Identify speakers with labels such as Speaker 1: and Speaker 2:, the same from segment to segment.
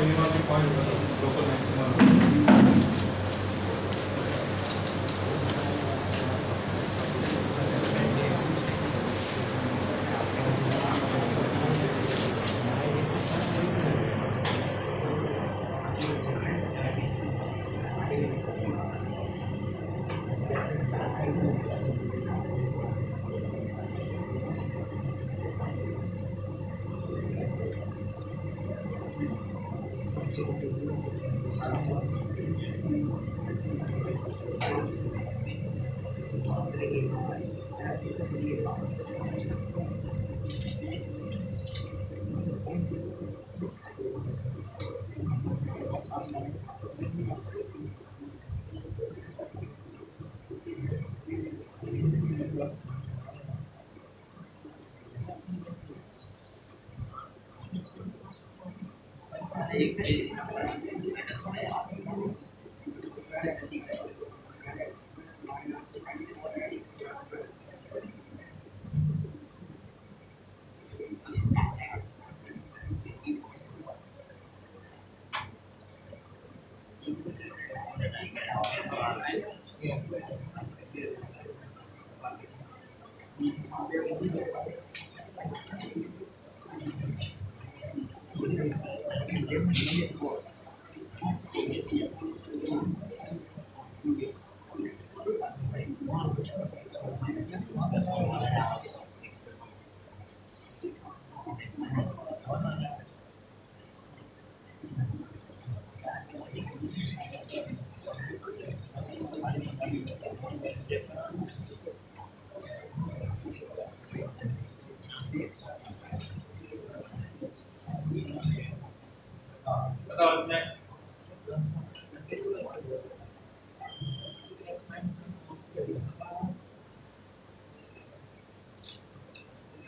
Speaker 1: Minima के point local maxima. बताओ इसमें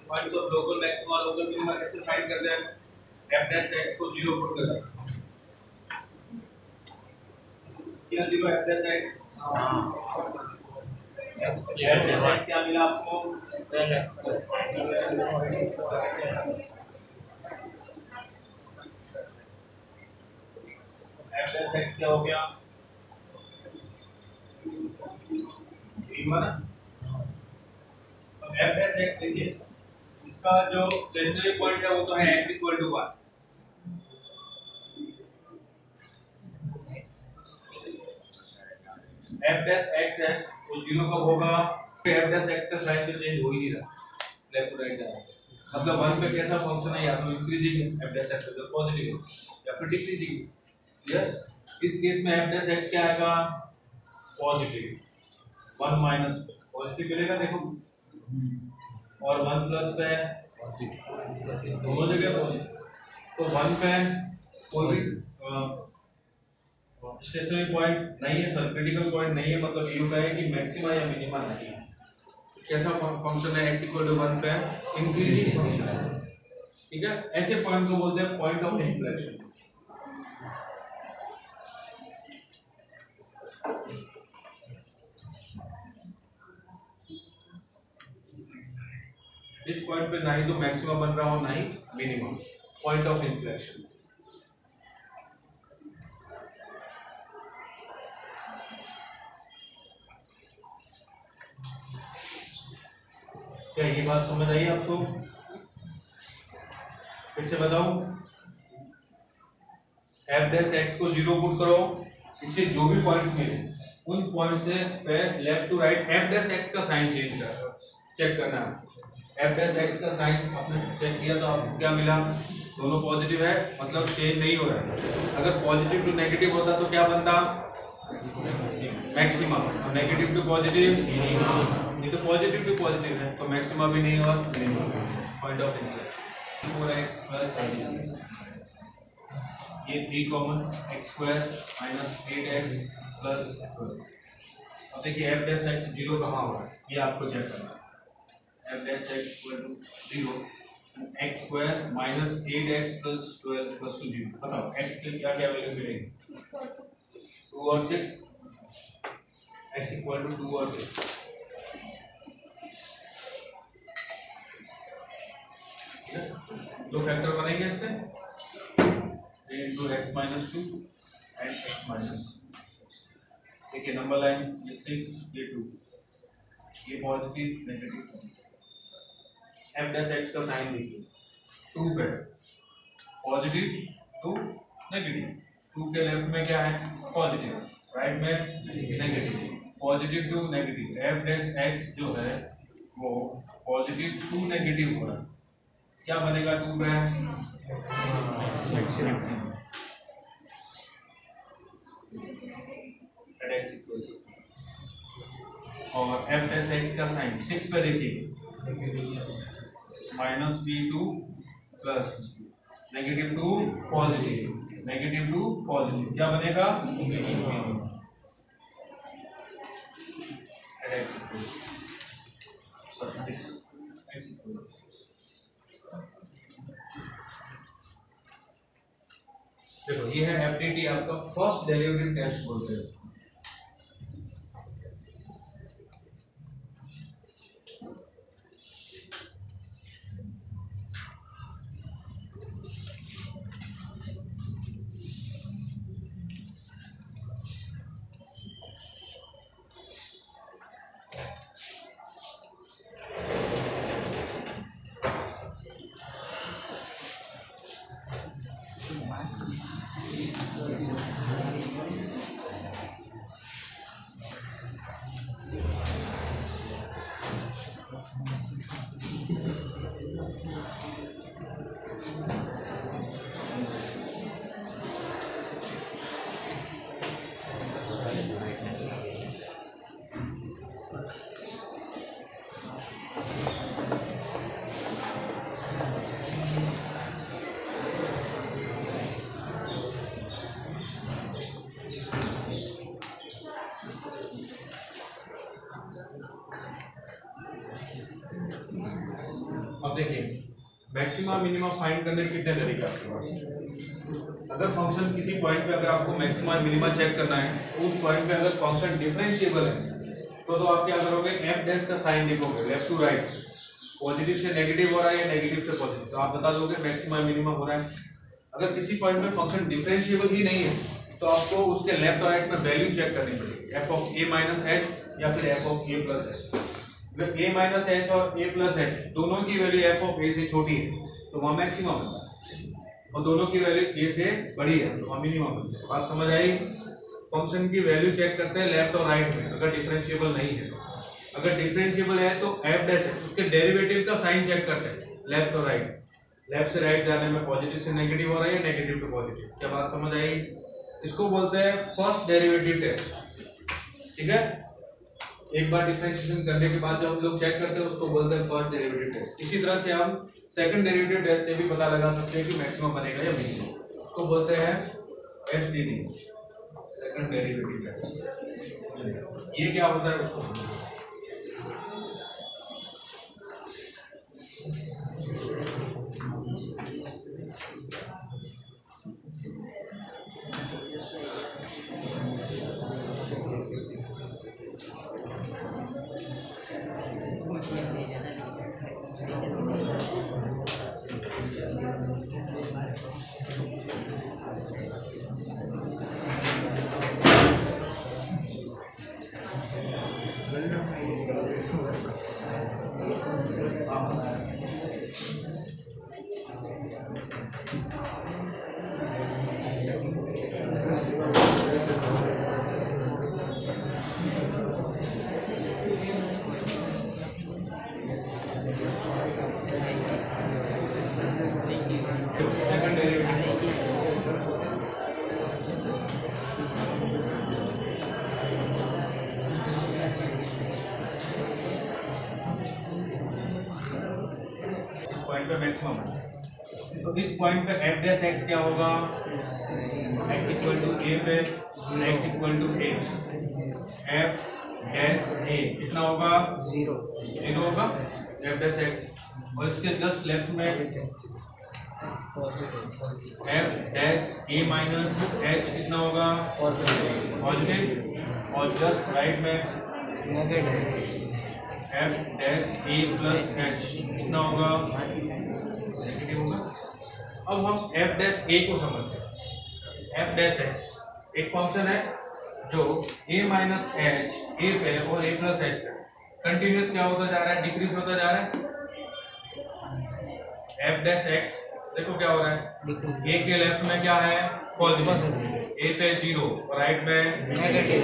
Speaker 1: points of local maxima local minima कैसे फाइंड करते हैं? f डैश x को 0 पुट करते हैं। क्या 0 f डैश x? हां f डैश x क्या मिला आपको? tan x f dash x क्या हो गया? मिनिमा ना। तो f डैश x देखिए इसका जो स्टेशनरी पॉइंट है वो तो है x = 1। f डैश x है वो 0 कब होगा? फिर f डैश x का साइन तो चेंज हो ही नहीं रहा, लेफ्ट टू राइट जा रहा है। मतलब 1 पे कैसा फंक्शन है, या तो इंक्रीजिंग है f डैश x तो पॉजिटिव है या फिर डिक्रीजिंग। यस, इस केस में f डैश x क्या आएगा? पॉजिटिव। 1 माइनस पॉजिटिव मिलेगा देखो, और 1 प्लस पे दोनों जगह पॉजिटिव। तो 1 पे कोई भी स्टेशनरी पॉइंट नहीं है, तो क्रिटिकल पॉइंट नहीं है, मतलब ये होता है कि मैक्सिमा या मिनिमा नहीं है। कैसा फंक्शन है? x = 1 पे इंक्रीजिंग फंक्शन है, ठीक है। ऐसे पॉइंट को बोलते हैं पॉइंट ऑफ इन्फ्लेक्शन। इस पॉइंट पे ना ही तो मैक्सिमा बन रहा हो ना ही मिनिमम, पॉइंट ऑफ इन्फ्लेक्शन। क्या ये बात समझ आई आपको? फिर से बताओ, f डैश x को 0 पुट करो, इससे जो भी पॉइंट्स मिले उन पॉइंट से पे left to right f dash x का साइन चेंज करना, चेक करना है। f डैश x का साइन आपने चेक किया तो आपको क्या मिला? दोनों पॉजिटिव है, मतलब चेंज नहीं हो रहा है। अगर पॉजिटिव टू नेगेटिव होता तो क्या बनता? मैक्सिमा। और नेगेटिव टू पॉजिटिव, ये तो पॉजिटिव टू पॉजिटिव है तो मैक्सिमा भी नहीं हुआ, पॉइंट ऑफ इन्फ्लेक्शन। 4x + 36, ये 3 कॉमन, x² - 8x + 12। अब देखिए f डैश x 0 कहाँ होगा, ये आपको चेक करना है। f dash x = 0, x² - 8x + 12 = 0। बताओ x के क्या क्या वैल्यू मिलेगी? 2 और 6, x = 2 और 6। दो फैक्टर बनेंगे इससे, into x minus 2 and x minus, देखिए नंबर लाइन ये 6 ये 2, ये positive negative. F dash x का साइन देखिए 2 पे पॉजिटिव 2 नेगेटिव, 2 के लेफ्ट में क्या है पॉजिटिव, राइट में negative, positive 2 negative. F dash x जो है वो पॉजिटिव 2 नेगेटिव हो रहा है, क्या बनेगा 2 पे मैक्सिमम और एफ डैश एक्स का साइन 6 पे देखिए minus v2 plus negative 2 positive, negative 2 positive, क्या बनेगा देखो ये है एफडीटी आपका फर्स्ट डेरिवेटिव टेस्ट बोलते हैं। अब देखिए मैक्सिमा मिनिमा फाइंड करने के कितने तरीके आपके पास। अगर फंक्शन किसी पॉइंट पे अगर आपको मैक्सिमा मिनिमा चेक करना है तो उस पॉइंट पे अगर फंक्शन डिफरेंशिएबल है तो आप क्या करोगे एफ डैश का साइन देखोगे लेफ्ट टू राइट, पॉजिटिव से नेगेटिव हो रहा है या नेगेटिव से पॉजिटिव, तो आप बता दोगे मैक्सिमा मिनिमा हो रहा है। अगर किसी पॉइंट में फंक्शन डिफरेंशिएबल ही नहीं है तो आपको उसके लेफ्ट और राइट में वैल्यू चेक करनी पड़ेगी, F of A minus H या फिर F of A plus H. अगर a माइनस एच और a प्लस एच दोनों की वैल्यू f ऑफ a से छोटी है तो वहाँ मैक्सिमम बनता है, और दोनों की वैल्यू a से बड़ी है तो वहाँ मिनिमम बनता है। बात समझ आई। फंक्शन की वैल्यू चेक करते हैं लेफ्ट और राइट में, अगर डिफरेंशिएबल नहीं है, अगर डिफरेंशिएबल है तो f डैश है उसके डेरिवेटिव का साइन चेक करते हैं लेफ्ट और राइट, लेफ्ट से राइट जाने में पॉजिटिव से नेगेटिव हो रहा है, नेगेटिव टू पॉजिटिव, क्या बात समझ आई। इसको बोलते हैं फर्स्ट डेरिवेटिव टेस्ट, ठीक है। एक बार डिफरेंशिएशन करने के बाद जो हम लोग चेक करते हैं उसको बोलते हैं फर्स्ट डेरिवेटिव टेस्ट। इसी तरह से हम सेकंड डेरिवेटिव टेस्ट से भी पता लगा सकते हैं कि मैक्सिमम बनेगा या मिनिमम, उसको बोलते हैं एसडीटी सेकंड डेरिवेटिव टेस्ट। ये क्या होता है उसको मैक्सिमम। तो इस पॉइंट पे एफ डैश एक्स क्या होगा, एक्स इक्वल टू ए पे x equal to a, f dash a कितना होगा 0 होगा एफ डैश एक्स, और इसके जस्ट लेफ्ट में f dash a minus h कितना होगा पॉजिटिव, और जस्ट राइट में negative f dash a plus h कितना होगा नेगेटिव होगा। अब हम एफ डैश ए को समझते हैं। एफ डैश एक्स एक फंक्शन है जो ए माइनस एच ए पे और ए प्लस एच पे कंटिन्यूस क्या होता जा रहा है, डिक्रीज होता जा रहा है। एफ डैश एक्स देखो क्या हो रहा है, ए के लेफ्ट में क्या है पॉजिटिव, ए पे 0 और राइट में नेगेटिव,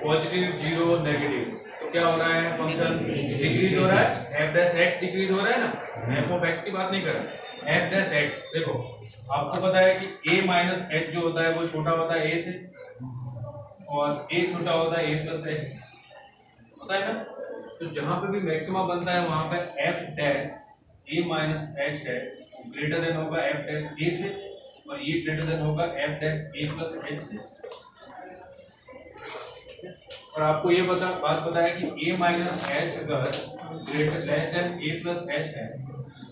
Speaker 1: पॉजिटिव 0 नेगेटिव, तो क्या हो रहा है फंक्शन डिक्रीज हो रहा है। एफ डैश एक्स डिक्रीज हो रहा है ना, एफ ऑफ एक्स की बात नहीं कर रहा। एफ डैश एक्स देखो आपको पता है कि ए माइनस एच जो होता है वो छोटा होता है ए से, और ए छोटा होता है ए प्लस एक्स, होता है ना। तो जहां पे भी मैक्सिमा बनता है वहां पे f dash a minus H है ग्रेटर देन होगा एफ डैश ए से, और ये ग्रेटर देन होगा f dash a plus H से। और आपको ये बात पता है कि ए माइनस एच अगर ग्रेटर लेस देन ए प्लस एच है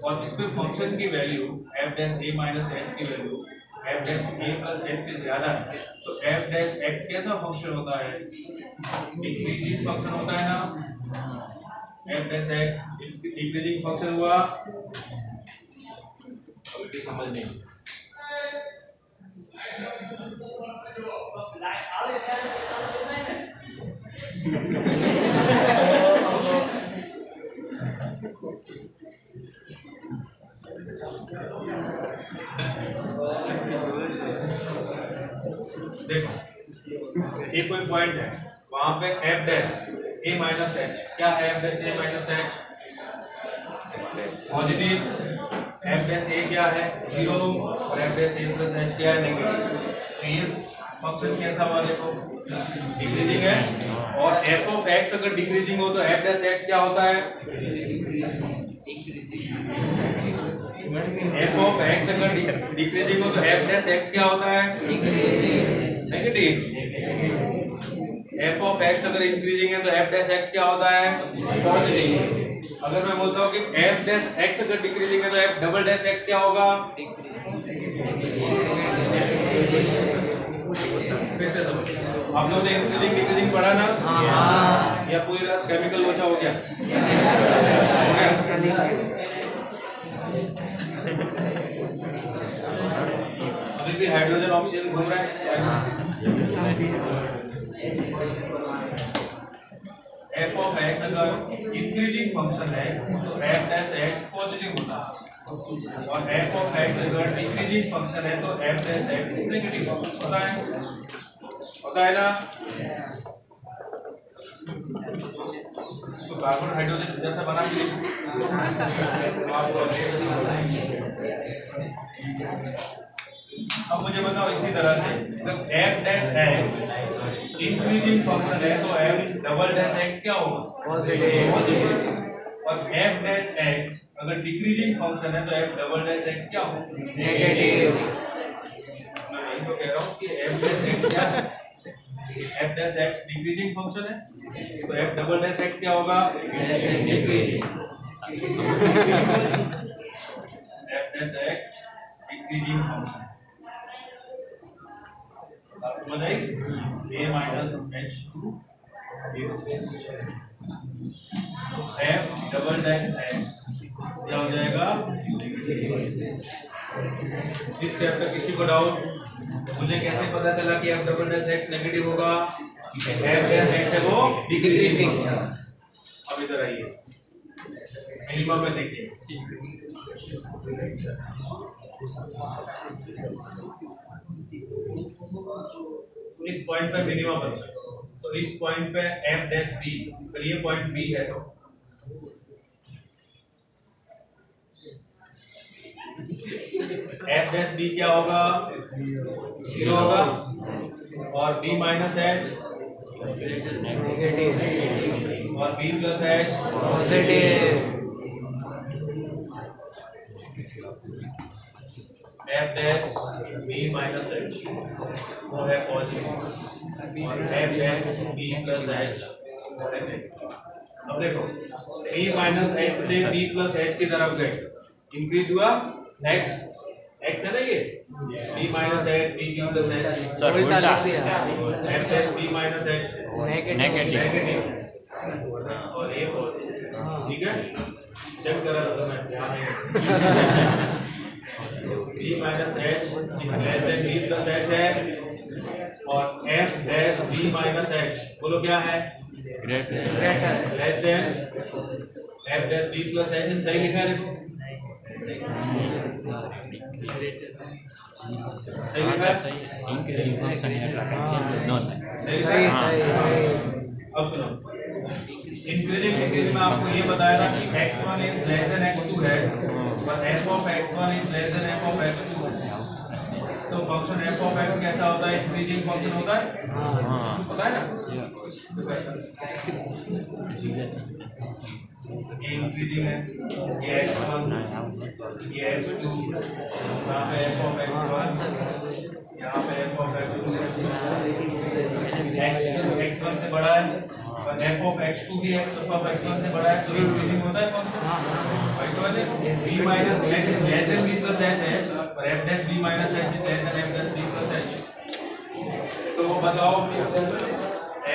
Speaker 1: और इस पे फंक्शन की value F dash a minus H की value F dash a plus H से ज्यादा है, तो एफ डैश एक्स कैसा फंक्शन होता है, डिक्रीजिंग फंक्शन होता है ना। F dash x decreasing function हुआ, अभी समझ नहीं। देखो ये कोई पॉइंट है वहां पे f dash a minus h, क्या है f dash a minus h positive, F dash a क्या है 0 और F dash a plus h क्या है नेगेटिव। तो ये फंक्शन कैसा हुआ देखो डिक्रीजिंग है, और एफ ऑफ एक्स अगर डिक्रीजिंग हो तो एफ डैश एक्स क्या होता है, एफ ऑफ एक्स अगर डिक्रीजिंग हो तो एफ डैश एक्स क्या होता है नेगेटिव। एफ ऑफ एक्स अगर इंक्रीजिंग है तो एफ डैश एक्स क्या होता है पॉजिटिव। अगर मैं बोलता हूँ कि एफ डैश एक्स अगर डिक्रीजिंग है तो एफ डबल डैश एक्स क्या होगा, फिर से आप लोगों ने इंक्रीजिंग डिक्रीजिंग पढ़ा ना, या पूरी रात केमिकल लोचा हो गया। अभी भी हाइड्रोजन ऑक्सीजन घूम रहा है। एफ ऑफ एक्स अगर इंक्रीजिंग फंक्शन है तो एफ डैश एक्स पॉजिटिव होता है, और एफ ऑफ एक्स अगर डिक्रीजिंग फंक्शन है तो एफ डैश एक्स नेगेटिव होता है ना। इसको कार्बन हाइड्रोजन जैसा बना के अब मुझे बताओ इसी तरह से जब F dash x increasing function है तो एफ डबल डैश एक्स क्या होगा पॉजिटिव, और एफ डैश एक्स अगर डिक्रीजिंग फंक्शन है तो एफ डबल डैश एक्स क्या होगा नेगेटिव। मैं यही तो कह रहा हूँ कि एफ डैश एक्स क्या है, f dash x decreasing function है तो एफ डबल डैश एक्स क्या होगा decreasing. F dash x decreasing function समझ आई, a minus h to f double dash x क्या हो जाएगा। इस स्टेप पे किसी को डाउट, मुझे कैसे पता चला कि F double dash x negative होगा, एफ डैश एक्स है वो डिक्रीजिंग। अब इधर आइए मिनिमम में देखिए, इस पॉइंट पे मिनिमम बनता है, तो इस पॉइंट पे एफ डैश बी, अगर ये पॉइंट बी है तो एफ डैश बी क्या होगा 0 होगा, और बी माइनस एच नेगेटिव, और B plus H positive. F dash B minus H वो है पॉजिटिव, और F dash B plus H वो है नेगेटिव। अब देखो बी माइनस एच से बी प्लस एच की तरफ गए, इंक्रीज हुआ एक्स, एक्स है ना ये b minus h b plus h, f dash B minus H negative, और ये पॉजिटिव। ठीक है, चेक करा था मैं, बी क्या है? Less than f dash B plus h. सही लिखा है देखो, सही लिखा है।
Speaker 2: इंक्रीजिंग फंक्शन है
Speaker 1: अब सुनो, इंक्रीजिंग में आपको ये बताया था कि x1 is less than x2 है और f of x1 is less than f of x2। तो फंक्शन f ऑफ x कैसा होता है? इंक्रीजिंग फंक्शन होता है, पता है ना? ये इंक्रीजिंग है, ये x1, ये x2, यहाँ पे f ऑफ x1, यहाँ पे f ऑफ x2, x1 से बड़ा है और f ऑफ x2 भी x ऑफ x1 से बड़ा है, तो इंक्रीजिंग होता है function. b minus h less than b plus h है और f dash b minus h less than f dash b plus h। तो बताओ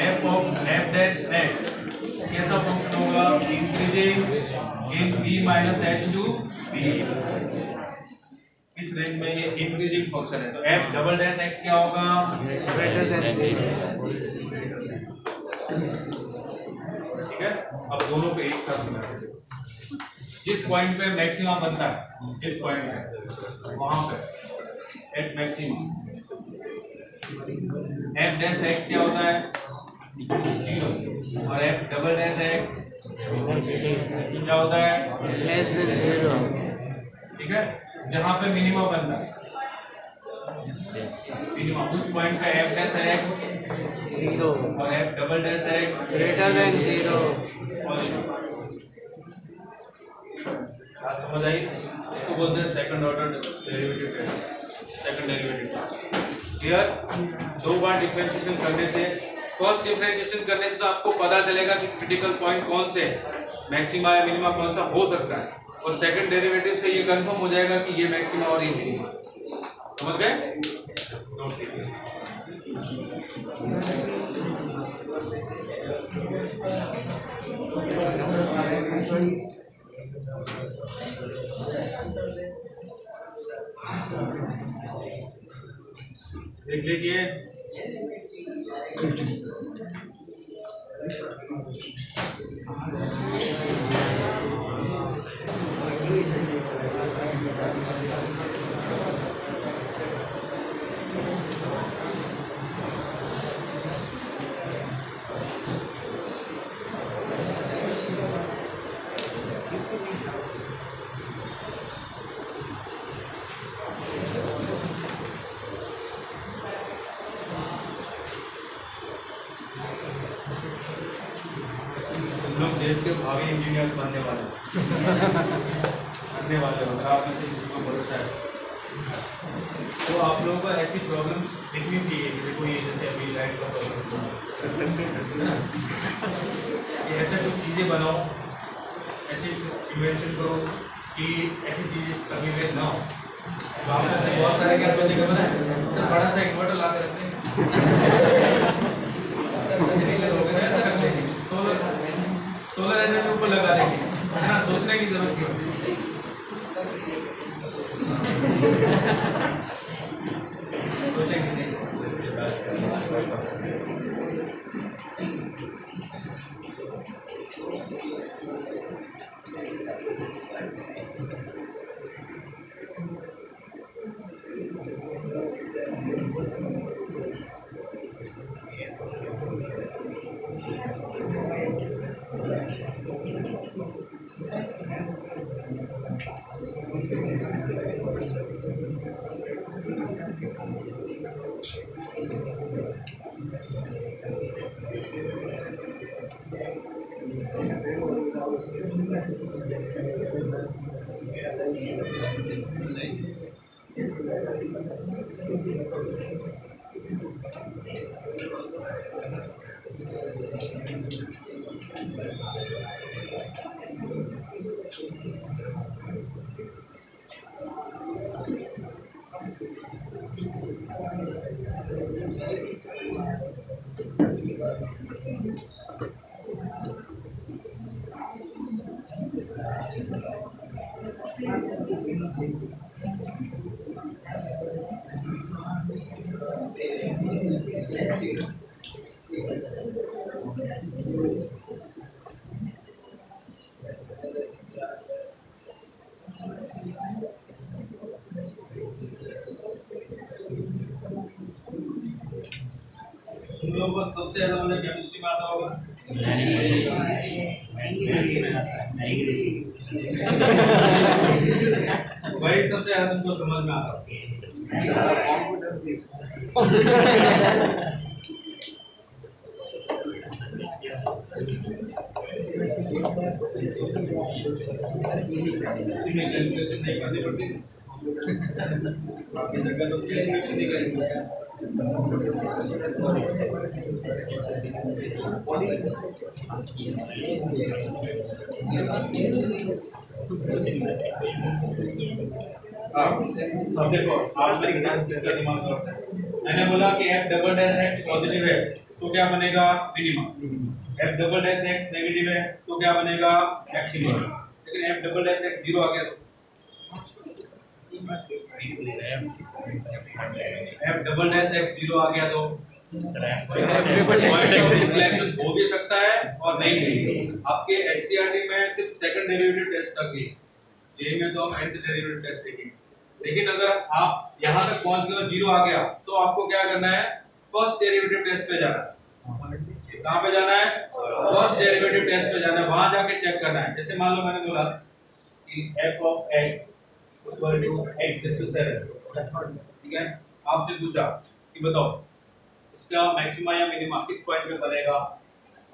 Speaker 1: f of f dash x कैसा फंक्शन होगा? Increasing in b minus h to b। इस range में ये increasing function है, तो f डबल डैश x क्या होगा? Greater than 0। ठीक है, अब दोनों पे एक साथ मिला दीजिए। जिस पॉइंट पे मैक्सिमम बनता है, जिस पॉइंट पे वहां पे at maximum f dash x क्या होता है? 0 और f डबल डैश x क्या होता है? Less then 0। ठीक है, जहां पे मिनिमम बनता है, मिनिमम उस पॉइंट का f डैश x 0 और f double dash x greater than 0। बात समझ आई? इसको बोलते हैं second order derivative test, second derivative test. Clear? दो बार डिफरेंशिएशन करने से, फर्स्ट डिफरेंशिएशन करने से तो आपको पता चलेगा कि क्रिटिकल पॉइंट कौन से, मैक्सिमा या मिनिमा कौन सा हो सकता है, और सेकंड डेरिवेटिव से ये कंफर्म हो जाएगा कि ये मैक्सिमा और ये मिनिमा। समझ गए? नोट कीजिए। देख लीजिए, लोग देश के भावी इंजीनियर्स बनने वाले अगर आप में से किसी को भरोसा है तो आप लोगों को ऐसी प्रॉब्लम दिखनी चाहिए कि देखो ये जैसे अभी लाइट का प्रॉब्लम है ना, ऐसा कुछ चीज़ें बनाओ, ऐसी इन्वेंशन करो कि ऐसी चीज़ें कभी भी ना हो। तो आप में से बहुत सारे क्या सोचेंगे पता है, तो बड़ा सा इन्वर्टर ला कर रखते हैं, ऐसा रखते हैं, सोलर एनर्जी ऊपर लगा देंगे, है ना, सोचने की जरूरत क्यों? सोचेंगे नहीं। लोगों को सबसे ज्यादा मतलब केमिस्ट्री में आता होगा वही सबसे ज्यादा तुमको समझ में आता होगा। कैलकुलेशन नहीं करनी पड़ती बाकी जगह तो कैलकुलेशन नहीं करेंगे। अब देखो आप मेरी ध्यान से दिमाग लगाओ। मैंने बोला कि f double dash x positive है तो क्या बनेगा minimum, f double dash x negative है तो क्या बनेगा मैक्सिमम। लेकिन f डबल डैश x 0 आ गया तो f डबल डैश x 0 आ गया तो रिफ्लेक्शन हो भी सकता है और नहीं भी। आपके एनसीईआरटी में सिर्फ सेकंड डेरिवेटिव टेस्ट तक ही, ये में तो हम nth डेरिवेटिव टेस्ट देखेंगे। लेकिन अगर आप यहां तक पहुंच गए 0 आ गया तो आपको क्या करना है, फर्स्ट डेरिवेटिव टेस्ट पे जाना है। कहां पे जाना है, फर्स्ट डेरिवेटिव टेस्ट पे जाना है, वहां जाके चेक करना है। जैसे मान लो मैंने बोला कि f of x equal to x to 7, ठीक है। आपसे पूछा कि बताओ इसका मैक्सिमा या मिनिमा किस पॉइंट पे बनेगा।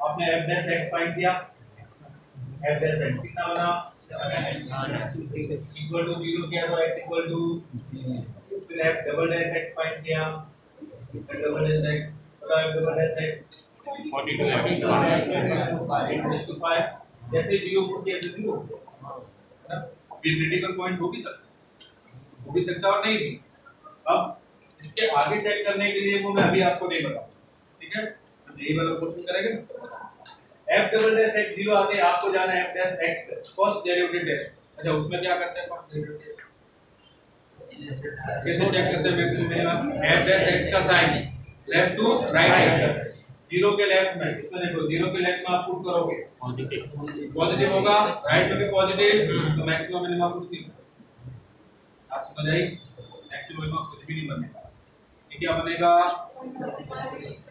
Speaker 1: आपने f डैश x फाइंड किया, f डैश x कितना बना इक्वल टू 0 किया तो x इक्वल टू, फिर f double dash x find किया, f डबल डैश x बता f double dash x 42 to 5 जैसे 0 पुट किया तो 0 है ना। ये क्रिटिकल पॉइंट हो भी सकता और नहीं भी। अब इसके आगे चेक करने के लिए वो मैं अभी आपको नहीं बताऊं, ठीक है। यही वाला क्वेश्चन करेंगे ना। f डबल डैश x 0 आते आपको जाना है f dash x first derivative test. अच्छा उसमें क्या करते हैं, फर्स्ट डेरिवेटिव कैसे चेक करते हैं maximum minimum, f dash x का साइन लेफ्ट टू राइट, 0 के लेफ्ट में, इसमें देखो 0 के लेफ्ट में आप पुट करोगे पॉजिटिव होगा, राइट में भी पॉजिटिव तो मैक्सिमम मिनिमम कुछ नहीं। आप समझ आई, मैक्सिमम मिनिमम कुछ भी नहीं बनेगा। ये क्या बनेगा,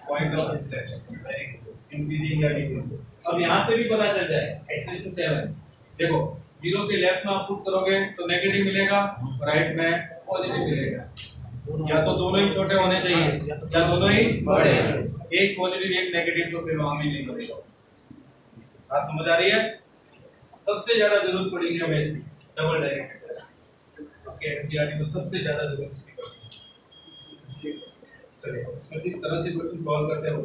Speaker 1: पॉइंट ऑफ इंटरेस्ट इंक्रीजिंग या डिक्रीजिंग। अब यहां से भी पता चल जाए x टू 7 देखो 0 के लेफ्ट में आप पुट करोगे तो नेगेटिव मिलेगा, राइट में पॉजिटिव मिलेगा। या तो दोनों ही छोटे होने चाहिए या दोनों ही बड़े, एक पॉजिटिव एक नेगेटिव तो फिर वहां भी नहीं बनेगा। बात समझ आ रही है। सबसे ज्यादा जरूरत पड़ेगी हमें इसकी डबल डेरिवेटिव ओके, एनसीईआरटी में सबसे ज्यादा जरूरत इसकी। चलिए इसमें किस तरह से क्वेश्चन सॉल्व करते हैं वो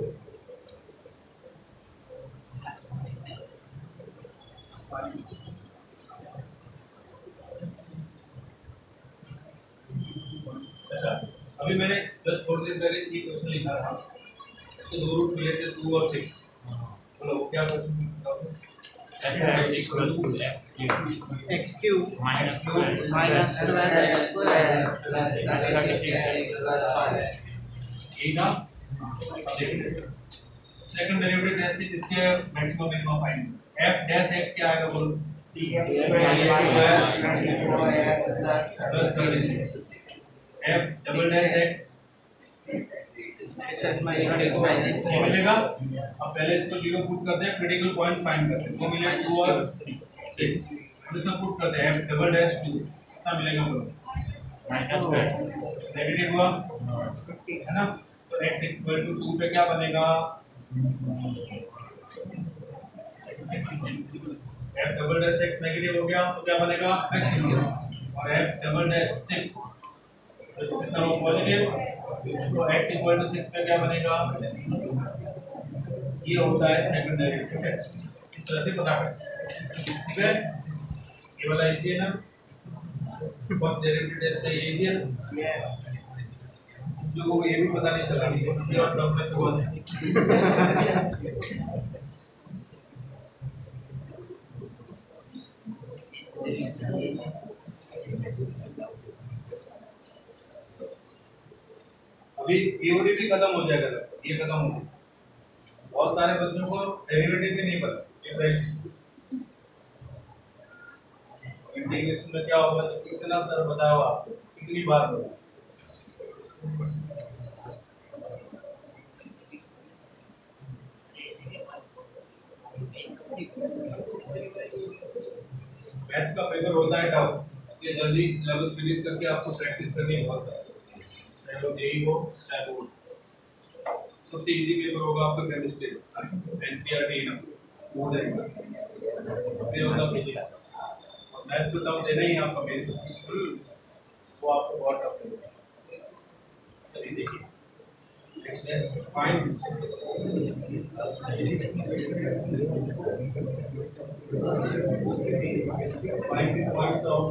Speaker 1: अच्छा। अभी मैंने जस्ट थोड़ी देर पहले ये क्वेश्चन लिखा था, इसके दो रूट मिले थे 2 और 6। बोलो क्या क्वेश्चन बताओगे। x equal to x cube minus 12x square plus 36x plus 5 ये ना। सेकंड डेरिवेटिव टेस्ट से इसके maximum minimum find f dash x क्या आएगा बोलो, f डबल डैश x मिलेगा। अब पहले इसको 0 पुट करते हैं, क्रिटिकल पॉइंट फाइंड करते हैं। वो मिलेगा 2 और 6, इसमें पुट करते हैं f डबल डैश 2 कितना मिलेगा बोलो, नेगेटिव हुआ है ना। तो x इक्वल टू 2 पे क्या बनेगा, f double dash x negative हो गया तो क्या बनेगा मैक्सिमम, और f डबल डैश 6 कितना हो पॉजिटिव तो x इक्वल टू 6 पे क्या बनेगा, ये होता है सेकंड डेरिवेटिव टेस्ट। इस तरह से पता करें, ठीक है। ये वाला इजी है ना, फर्स्ट डेरिवेटिव टेस्ट से इजी है यस। जो ये भी पता नहीं चला कि ये और टर्म में हुआ अभी थ्योरी भी खत्म हो जाएगा, ये खत्म हो गया। बहुत सारे बच्चों को डेरिवेटिव भी नहीं पता, इंटीग्रेशन में क्या होगा, कितना सर बताओ आपको, कितनी बार बताओ। मैथ्स का पेपर होता है टफ, ये जल्दी सिलेबस फिनिश करके आपको प्रैक्टिस करनी है बहुत सारा, चाहे वो जेई हो चाहे बोर्ड। सबसे इजी पेपर होगा आपका केमिस्ट्री, एनसीईआरटी ना हो जाएगा, फिर होगा फिजिक्स और मैथ्स तो तब देना ही है आपका बेस, वो आपको बहुत टफ लगेगा। चलिए देखिए फाइंड पॉइंट्स ऑफ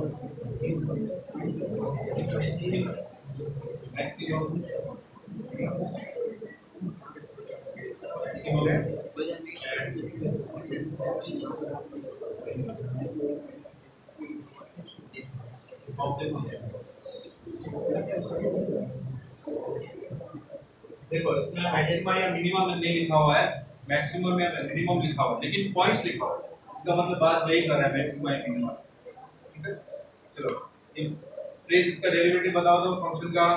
Speaker 1: मैक्सिमम देखो इसमें मैक्सिमम या मिनिमम नहीं लिखा हुआ है, मैक्सिमम या मिनिमम लिखा हुआ है, लेकिन पॉइंट्स लिखा हुआ है, इसका मतलब बात वही कर रहा है मैक्सिमम या मिनिमम। ठीक है, चलो प्लीज इसका डेरिवेटिव बताओ तो फंक्शन का।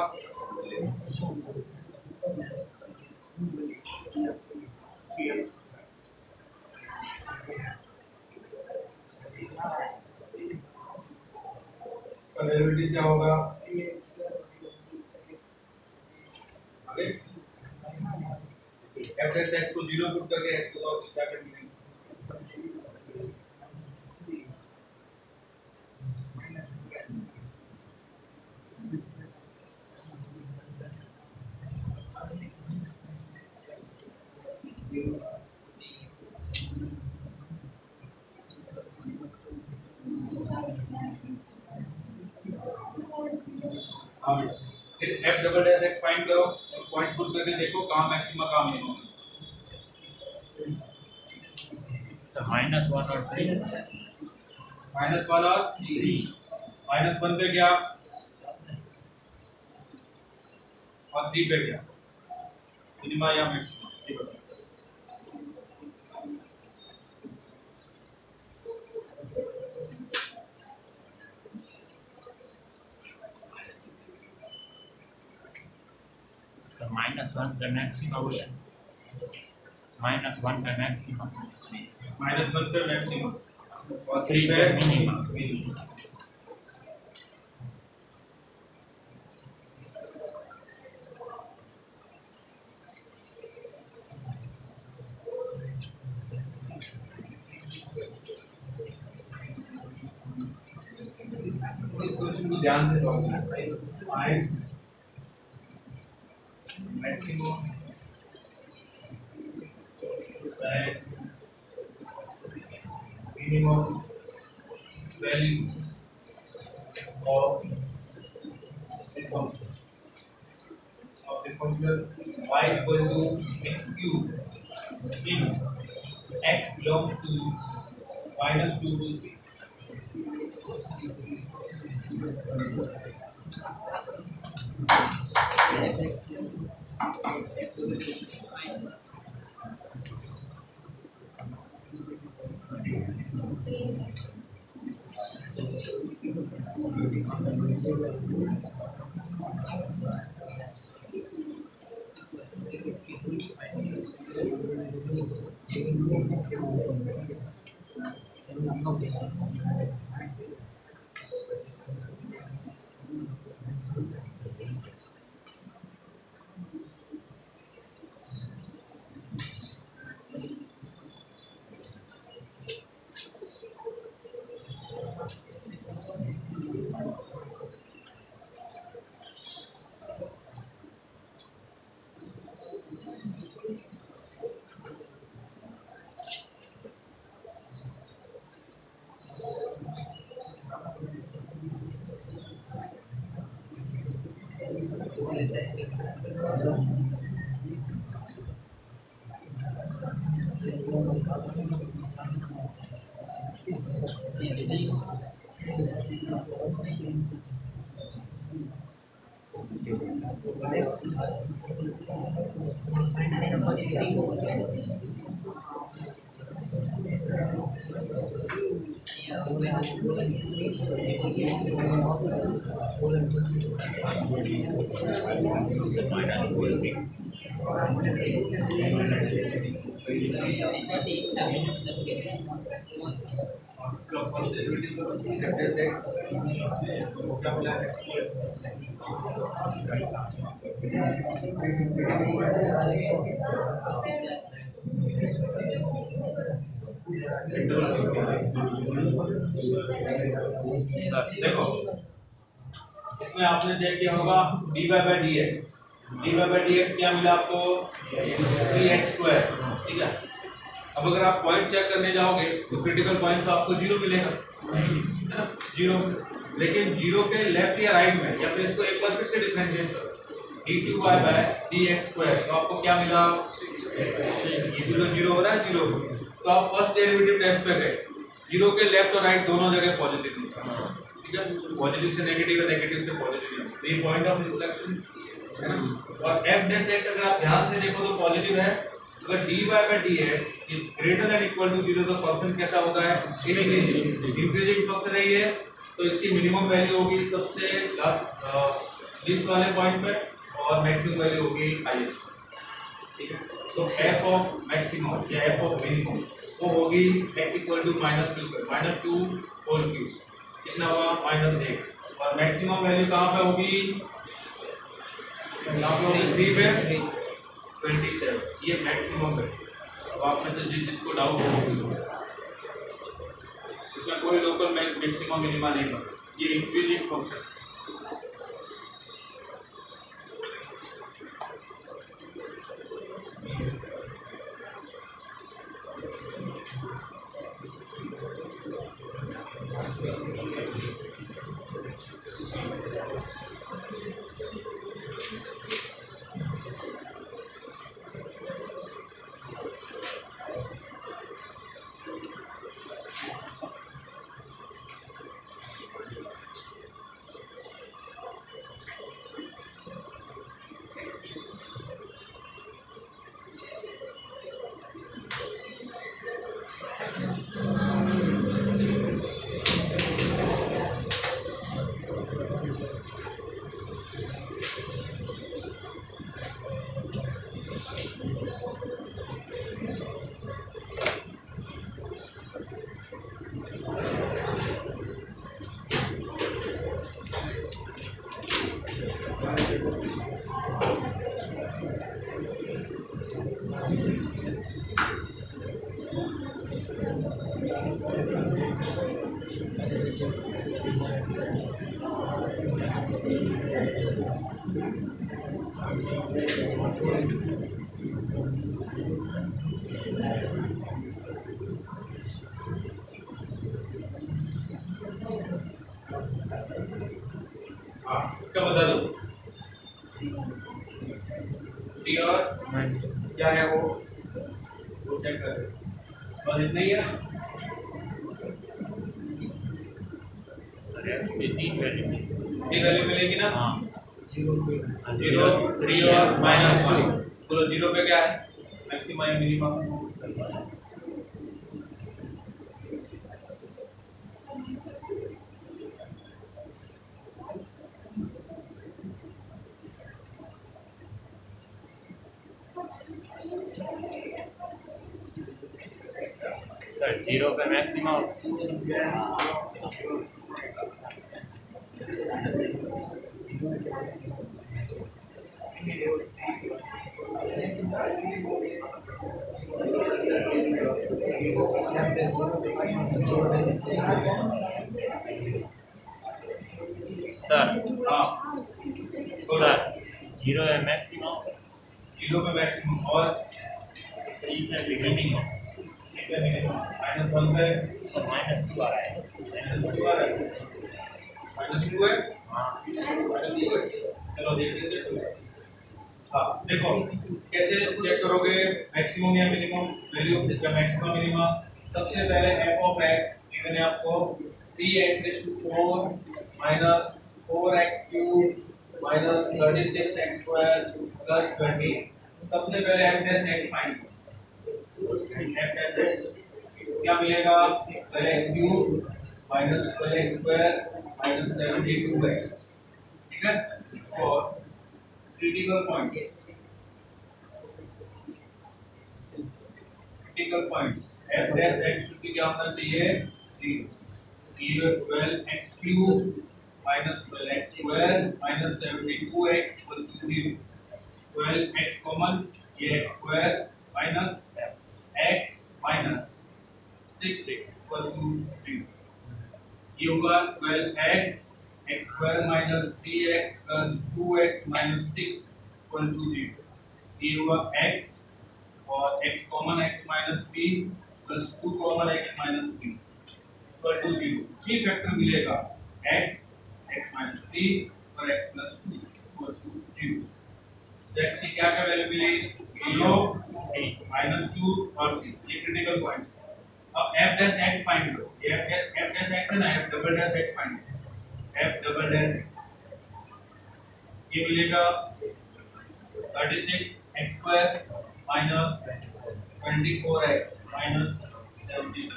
Speaker 1: डेरिवेटिव क्या होगा? f(x) को 0 पुट करके x को क्या करेंगे? फिर f(x) फाइंड करो और पॉइंट पुट करके देखो कहाँ मैक्सिमम कहाँ मिनिमम है।
Speaker 2: -1 और 3
Speaker 1: -1 और 3, -1 पे क्या और 3 पे क्या, मिनिमा या मैक्सिमम?
Speaker 2: So -1 the maximum है, -1 का maximum,
Speaker 1: -1 पे मैक्सिमम और
Speaker 2: 3
Speaker 1: पे
Speaker 2: पे minimum।
Speaker 1: इस क्वेश्चन को ध्यान से पढ़ो। Find maximum minimum value of the function y equal to x cube if x belongs to -2 to 3. इसका फर्स्ट डेरिवेटिव करो f dash x क्या मिला x देखो इसमें आपने चेक किया होगा dy by dx क्या मिला आपको 3x स्क्वायर, ठीक है। अब अगर आप पॉइंट चेक करने जाओगे तो क्रिटिकल पॉइंट तो आपको 0 मिलेगा, है ना, 0। लेकिन 0 के लेफ्ट या राइट में, या फिर इसको एक बार फिर से डिफरेंशिएट करो dy by dx स्क्वायर, तो आपको क्या मिला, ये 0 हो रहा है 0। तो आप फर्स्ट डेरिवेटिव टेस्ट पे गए, 0 के लेफ्ट और राइट दोनों जगह पॉजिटिव निकला, ठीक है। पॉजिटिव से नेगेटिव है, नेगेटिव से पॉजिटिव, ये पॉइंट ऑफ रिफ्लेक्शन है ना। और f dash x अगर आप ध्यान से देखो तो पॉजिटिव है। अगर dy by dx is greater than equal to 0 तो फंक्शन कैसा होता है, इंक्रीजिंग फंक्शन है ये, तो इसकी मिनिमम वैल्यू होगी सबसे लीस्ट वाले पॉइंट पे और मैक्सिमम वैल्यू होगी हाईएस्ट, ठीक है। तो f ऑफ मैक्सिमम या f ऑफ मिनिमम वो होगी x equal to -2 whole cube, कितना हुआ -1। और मैक्सिमम वैल्यू कहाँ पे होगी, यहाँ पे होगी 3 पे 27, ये मैक्सिमम है। अब आप में से जिसको डाउट हो इसमें कोई लोकल मैक्सिमम मिनिमा नहीं बना, ये इंक्रीजिंग फंक्शन। इसका बता दो डी और क्या है वो चेक कर, बस इतना ही है।
Speaker 2: तीन वैल्यू
Speaker 1: मिलेगी ना,
Speaker 2: हाँ
Speaker 1: 0 3 और -2, तो 0 पे क्या है मैक्सिमम या मिनिमम,
Speaker 2: सर 0 पे मैक्सिमम सर
Speaker 1: हाँ
Speaker 2: सर 0 है मैक्सिमम
Speaker 1: 0 पे मैक्सिमम और
Speaker 2: -1 पे मिनिमम
Speaker 1: -1 पे
Speaker 2: -2 आ रहा है
Speaker 1: -2 आ रहा है, -2 है,
Speaker 2: हाँ
Speaker 1: चलो देख लेते हैं। हाँ देखो कैसे चेक करोगे मैक्सिमम या मिनिमम वैल्यू, इसका मैक्सिमम मिनिमम। सबसे पहले f ऑफ x गिवन है आपको 3x⁴ -4x³ -36x² + 20। सबसे पहले f dash x find, f dash x क्या मिलेगा 12x cube minus 12x square minus 72x, ठीक है। और critical point f dash x should भी क्या होना चाहिए 0। 12x cube minus 12x square minus 72x equal to 0। 12x common, ये x square minus x minus 6 equal to 0। ये होगा 12x x square minus 3x plus 2x minus 6 equal to 0। ये होगा x और x common x minus 3 plus 2 common x minus 3 equal to 0। 3 factor मिलेगा x x minus 3 और x plus 2 equal to 0। तो x की क्या वैल्यू मिलेगी 0 minus 2 और 3। ये क्रिटिकल पॉइंट। अब f dash x फाइंड करो। ये f dash x है ना, f double dash x find करो। f डबल डैश x ये मिलेगा 36 x square minus 24x minus 72।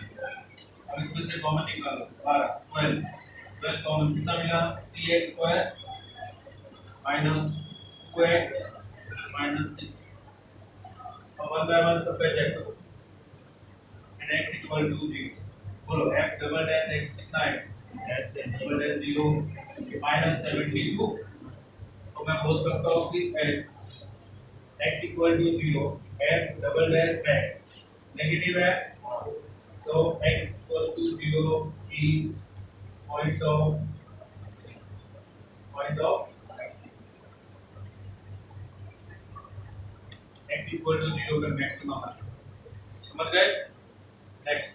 Speaker 1: अब इसमें से कॉमन निकालो 12 कॉमन कितना मिला 3x square minus 2x minus 6। अब 1 बाय 1 सब पे चेक करो and x equal to 0। बोलो f डबल डैश x कितना है f डबल डैश 0 माइनस 72। तो मैं बोल सकता हूँ कि x equal to 0 f double dash x negative है तो x equals to 0 is point of x equal to 0 का मैक्सिमम है। समझ गए। Next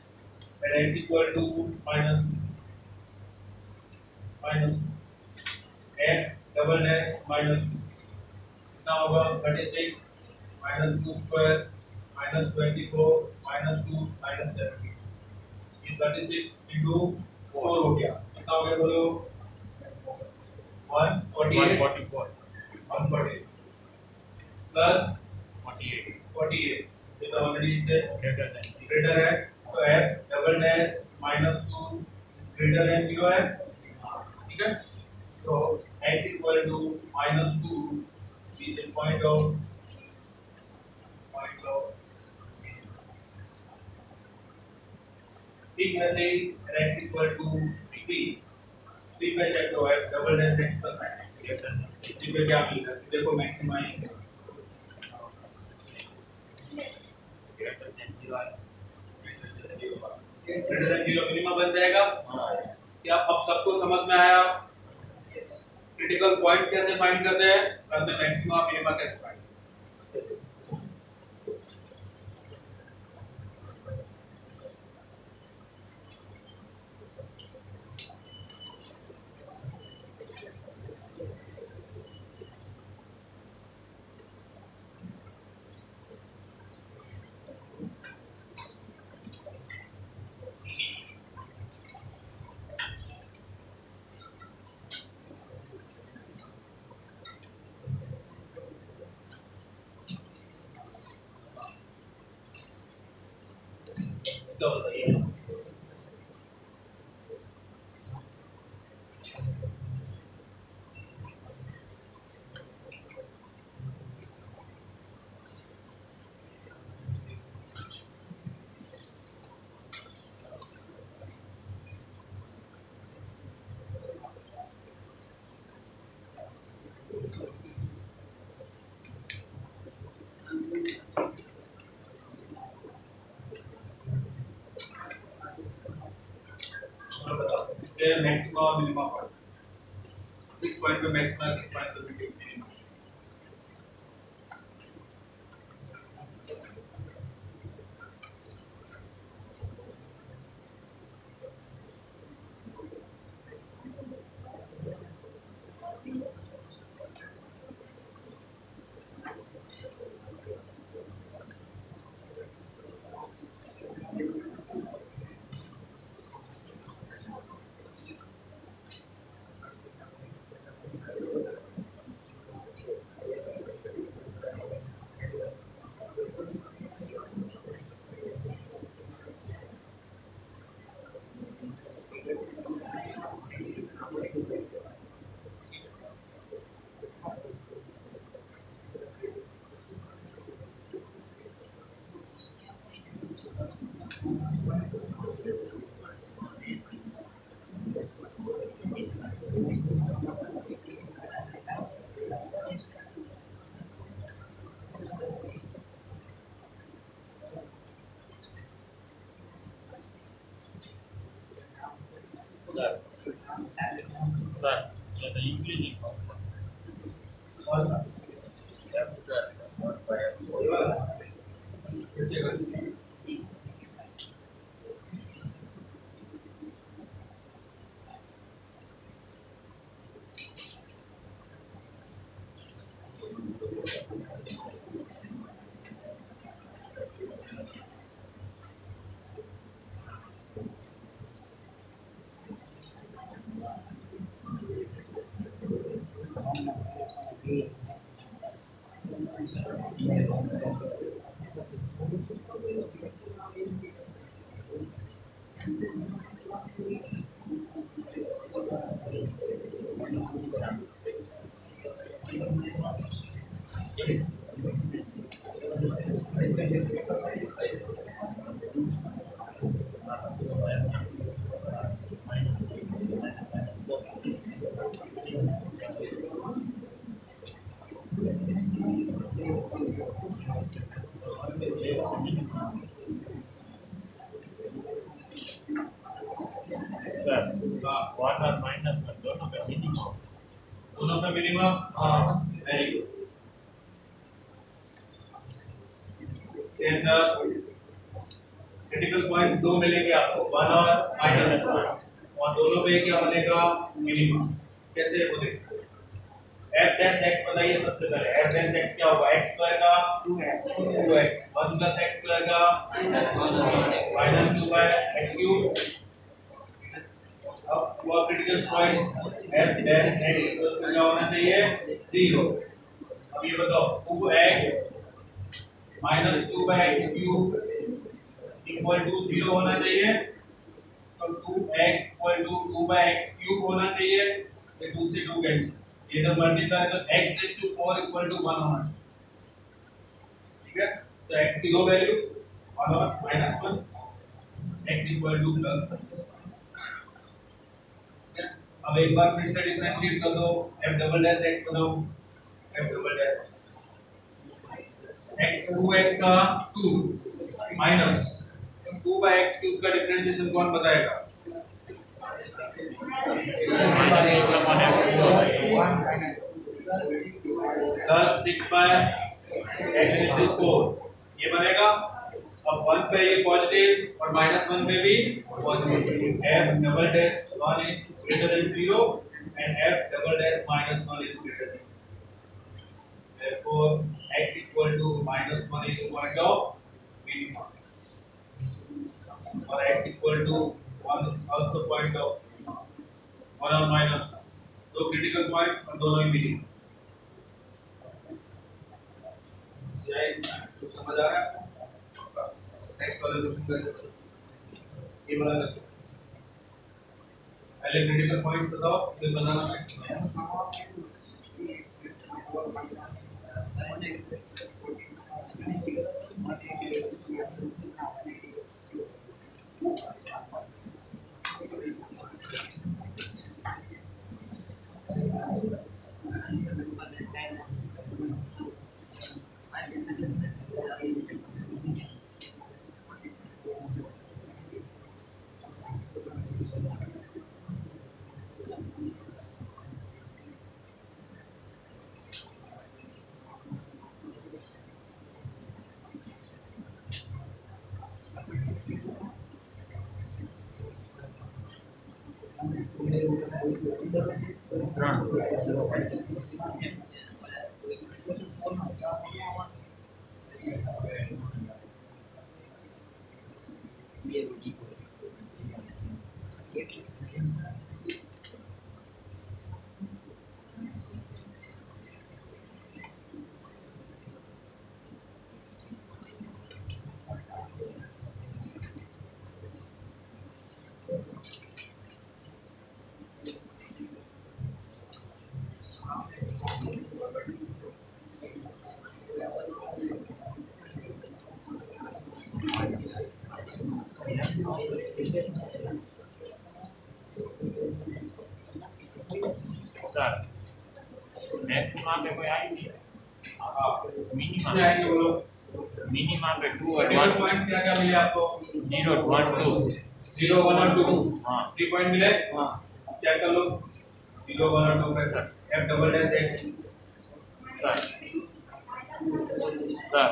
Speaker 1: and x equal to minus f double dash minus 2 कितना होगा 36 minus 2 square minus 24 minus 2 minus 7। ये 36 into 4 हो गया। कितना हो गया बोलो 148 प्लस 48 ये तो ऑलरेडी से ग्रेटर है तो f double dash minus 2 is greater than 0 है, ठीक है। तो x equal to minus 2 is the point of ठीक है। से x इक्वल टू 3 पे चेक करो f डबल डैश x का साइन 3 पे क्या मिलेगा देखो मैक्सिमा ही ग्रेटर देन 0 मिनिमम बन जाएगा। क्या अब सबको समझ में आया क्रिटिकल पॉइंट्स कैसे फाइंड करते हैं और मैक्सिमा मिनिमा कैसे फाइंड। इसका बताइए मैक्सिमा और मिनिमा पॉइंट किस पॉइंट पे मैक्सिमा किस पॉइंट पे मिनिमा।
Speaker 2: सर ये तो increasing function f square not by f square sir one और माइनस में दोनों में मिनिमम
Speaker 1: दोनों में मिनिमम हाँ वेरी गुड क्रिटिकल पॉइंट्स दो मिलेंगे आपको वन और माइनस और दोनों पे क्या बनेगा मिनिमम कैसे वो देखो f डैश x बताइए सबसे पहले f डैश x क्या होगा x स्क्वायर का 2x 1 प्लस x स्क्वायर का माइनस 2 बाय x क्यूब अब वो critical point f dash x equal to क्या होना चाहिए 0 अब ये बताओ 2x minus 2 by x cube equal to 0 होना चाहिए तो 2x equal to 2 by x cube होना चाहिए ये 2 से 2 कैंसिल ये जब मल्टीप्लाई तो x raise to 4 equal to 1 होना चाहिए ठीक है तो x की दो वैल्यू 1 और -1 x इक्वल टू प्लस अब एक बार फिर से डिफरेंशिएट कर दो f डबल डैश x बनाओ f double dash x 2x का 2 माइनस 2 बाय x क्यूब का डिफरेंशिएशन कौन बताएगा plus 6 by x raise to 4 ये बनेगा अब 1 पे ये पॉजिटिव और -1 पे भी positive f double dash 1 is greater than 0 and f double dash -1 is greater then therefore x equal to -1 is the point of minimum or x equal to 1 is also point of minimum 1 or minus दो critical points और दोनों ही minimum कुछ समझ आ रहा है next वाले question का ये वाला देखो पहले क्रिटिकल पॉइंट्स बताओ फिर बनाना नेक्स्ट
Speaker 2: सर मैक्सिमा पे कोई आई नहीं मिनिमा
Speaker 1: आएंगे बोलो
Speaker 2: मिनिमा पे 2 और
Speaker 1: क्रिटिकल
Speaker 2: 1
Speaker 1: पॉइंट्स क्या क्या मिले आपको
Speaker 2: 0 1 2
Speaker 1: 0 1 और 2
Speaker 2: हाँ
Speaker 1: 3 पॉइंट मिले हाँ चेक कर लो 0 1 और 2 पे sir f double dash x
Speaker 2: sir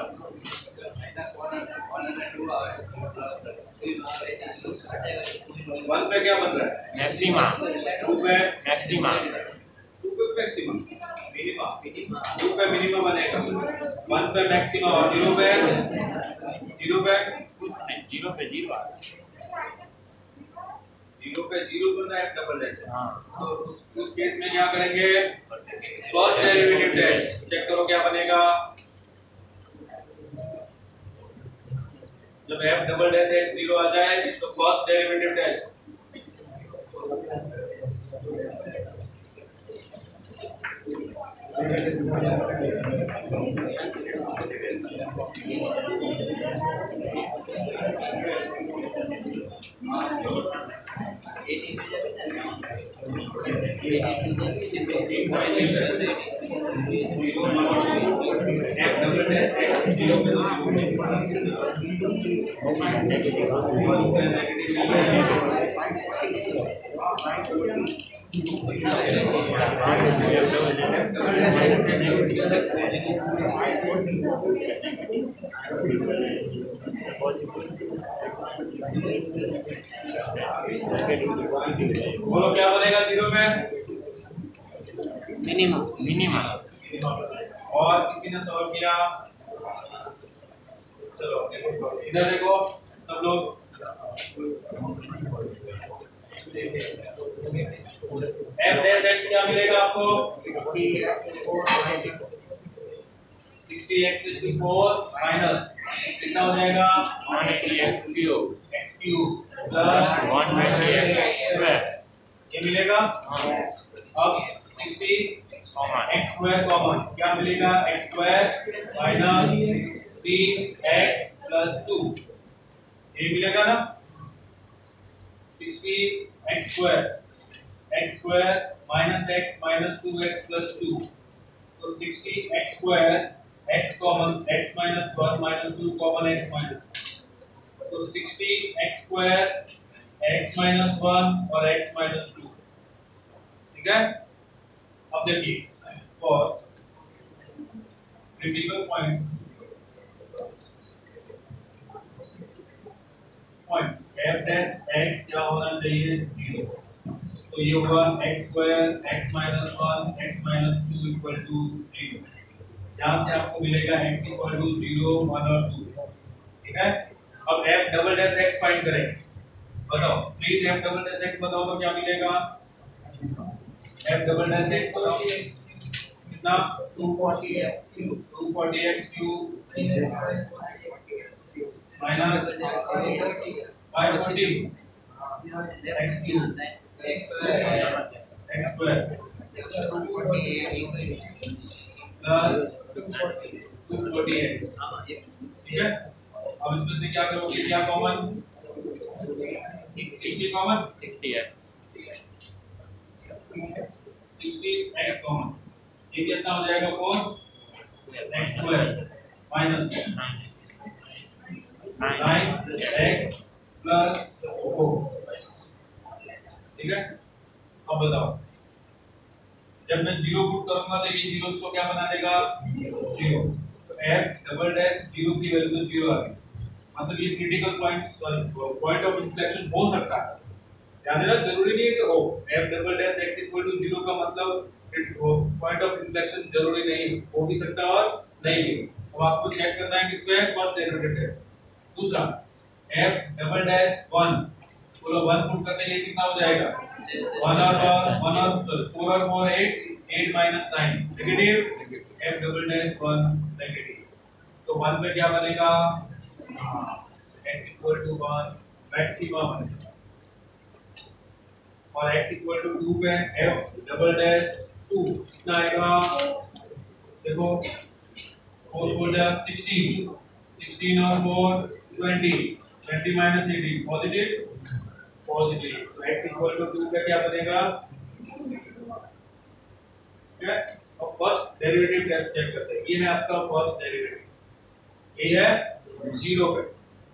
Speaker 1: 1 पे क्या बन रहा है
Speaker 2: मैक्सिमा
Speaker 1: 2 पे
Speaker 2: मैक्सिमा
Speaker 1: 2 पे मैक्सिमम मिनिमम 2 पे मिनिमम बनेगा 1 पे मैक्सिमम और 0 पे 0 पे
Speaker 2: 0 पे 0 आ
Speaker 1: 0 पे 0 बनना है डबल डैश
Speaker 2: हाँ
Speaker 1: तो उस केस में क्या करेंगे फर्स्ट डेरिवेटिव टेस्ट चेक करो क्या बनेगा जब f डबल डैश x 0 आ जाए तो फर्स्ट डेरिवेटिव टेस्ट बोलो क्या बनेगा 0 पे
Speaker 2: मिनिमम
Speaker 1: और किसी ने सॉल्व किया चलो देखो इधर देखो सब लोग f डैश x क्या मिलेगा आपको 60x 64 माइनस कितना हो जाएगा
Speaker 2: 180x cube
Speaker 1: x cube plus
Speaker 2: 120x square
Speaker 1: ये मिलेगा अब 60 x स्क्वायर कॉमन क्या मिलेगा x square minus 3x plus 2 ये मिलेगा ना 60 x square minus x minus 2x plus 2 तो 60 x square x common x minus 1 minus 2 common x minus तो 60 x स्क्वायर x माइनस 1 और x माइनस 2 ठीक है अब देखिए for critical points f dash x क्या होना चाहिए 0 तो ये हुआ x square x minus 1 x minus 2 equal to 0 यहाँ से आपको मिलेगा x इक्वल टू 0 1 और 2 ठीक है अब f double dash x find करेंगे बताओ please f double dash x बताओ तो क्या मिलेगा f डबल डैश x बताओ कितना 240x cube minus 540 x cube x square plus 240x ठीक है अब इसमें से क्या करोगे क्या common 60 common
Speaker 2: 60x
Speaker 1: 60x common ये कितना हो जाएगा 4 x square minus 9x plus 4 ठीक है अब बताओ जब मैं 0 पुट करूंगा तो ये जीरोस को क्या बना देगा 0 तो f डबल डैश 0 की वैल्यू तो 0 आ गई मतलब ये क्रिटिकल पॉइंट ऑफ इंफ्लेक्शन हो सकता है ध्यान देना जरूरी नहीं है कि हो f double dash x equal to 0 का मतलब पॉइंट ऑफ इंफ्लेक्शन जरूरी नहीं हो भी सकता और नहीं भी अब आपको चेक करना है किसमें फर्स्ट डेरिवेटिव टेस्ट दूसरा f डबल डैश 1 बोलो 1 पुट करने के लिए कितना हो जाएगा 1 और 4 और 4 8 minus 9 negative f double dash 1 negative तो 1 पे क्या बनेगा x इक्वल टू 1 मैक्सिमम और x इक्वल टू 2 पे f डबल डैश 2 कितना आएगा देखो 4 16 और 4 20 माइनस 18 पॉजिटिव तो x इक्वल टू 2 पे क्या बनेगा ठीक है और फर्स्ट डेरिवेटिव टेस्ट चेक करते हैं ये है आपका फर्स्ट डेरिवेटिव ये है 0 पे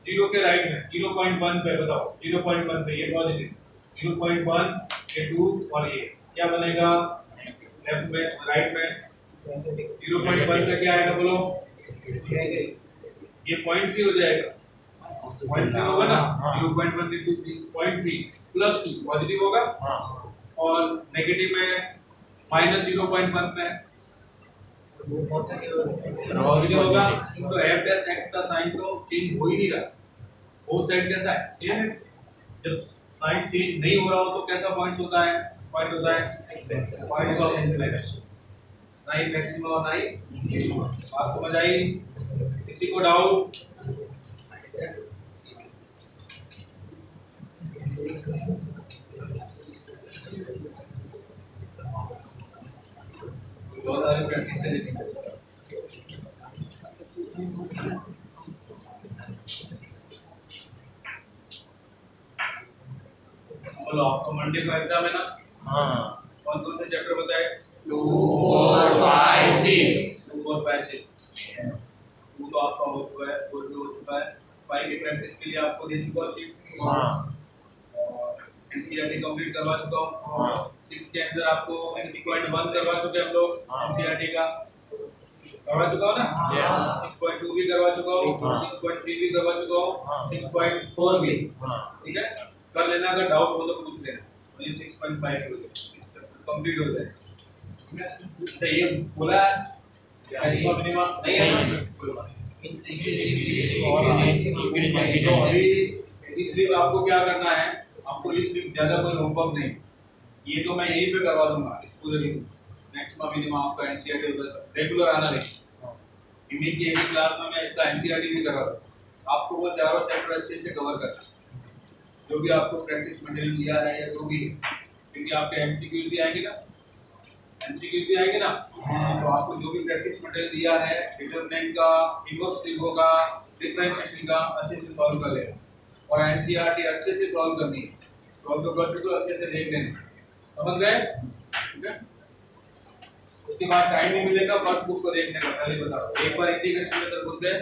Speaker 1: 0 के राइट में 0.1 पे बताओ 0.1 पे ये पॉजिटिव 0.1 ये 2 और ये क्या बनेगा लेफ्ट में राइट में 0.1 का क्या आएगा बोलो, ये 0.3 हो जाएगा, 0.3 होगा ना, 0.1 into 0.3 प्लस 2 पॉजिटिव होगा, और नेगेटिव में माइनस 0.1 में पॉजिटिव होगा। तो f डैश x का साइन तो चेंज हो ही नहीं रहा, बोथ साइड कैसा है ये है। जब साइन चेंज नहीं हो रहा हो तो कैसा पॉइंट होता है, पॉइंट होता है पॉइंट्स ऑफ इंफ्लेक्शन, ना ही मैक्सिमम और ना ही मिनिमम। आप समझ आई? किसी को डाउट? बहुत सारे प्रैक्टिस है लेकिन बोलो, आपको मंडे को एग्जाम है ना? हाँ। कौन कौन से चैप्टर बताए? 2 4 5 6 2 4 5 6 2 तो आपका हो चुका है, 4 भी हो चुका है, 5 की प्रैक्टिस के लिए आपको दे चुका हूं। हाँ। और एनसीईआरटी कंप्लीट करवा चुका हूं। हाँ। 6 के अंदर आपको 6.1 करवा चुके हम लोग, एनसीईआरटी का करवा चुका हूं ना? 6.2 भी करवा चुका हूं, 6.3 भी करवा चुका हूं, 6.4 भी। ठीक है, कर लेना, अगर डाउट हो तो पूछ लेना। ओनली 6.5 कंप्लीट हो जाए। तो ये बोला मैक्सिमम मिनिमम नहीं है ना? तो अभी इस वीक आपको क्या करना है, आपको इस वीक ज्यादा कोई होमवर्क नहीं, ये तो मैं यहीं पे करवा दूंगा इस पूरे वीक। मैक्सिमम मिनिमम आपका एनसीईआरटी रेगुलर आना नहीं, हिंदी की एक क्लास में मैं इसका एनसीईआरटी भी करवा दूंगा। आपको वो चारों चैप्टर अच्छे से कवर करना, जो भी आपको प्रैक्टिस मटेरियल दिया है या जो भी, क्योंकि आपके एमसीक्यू भी आएंगे ना, एमसीक्यू भी आएंगे ना, तो आपको जो भी प्रैक्टिस मटेरियल दिया है डिटरमिनेंट का, इनवर्स ट्रिगो का, डिफरेंशिएशन का अच्छे से सॉल्व कर लेना, और एनसीईआरटी अच्छे से सॉल्व करनी है। सॉल्व तो कर चुके हो, अच्छे से देख लेना, समझ गए? ठीक है, उसके बाद टाइम नहीं मिलेगा फर्स्ट बुक को देखने का, पहले बताओ। एक बार इंटीग्रेशन मेथड घुस गए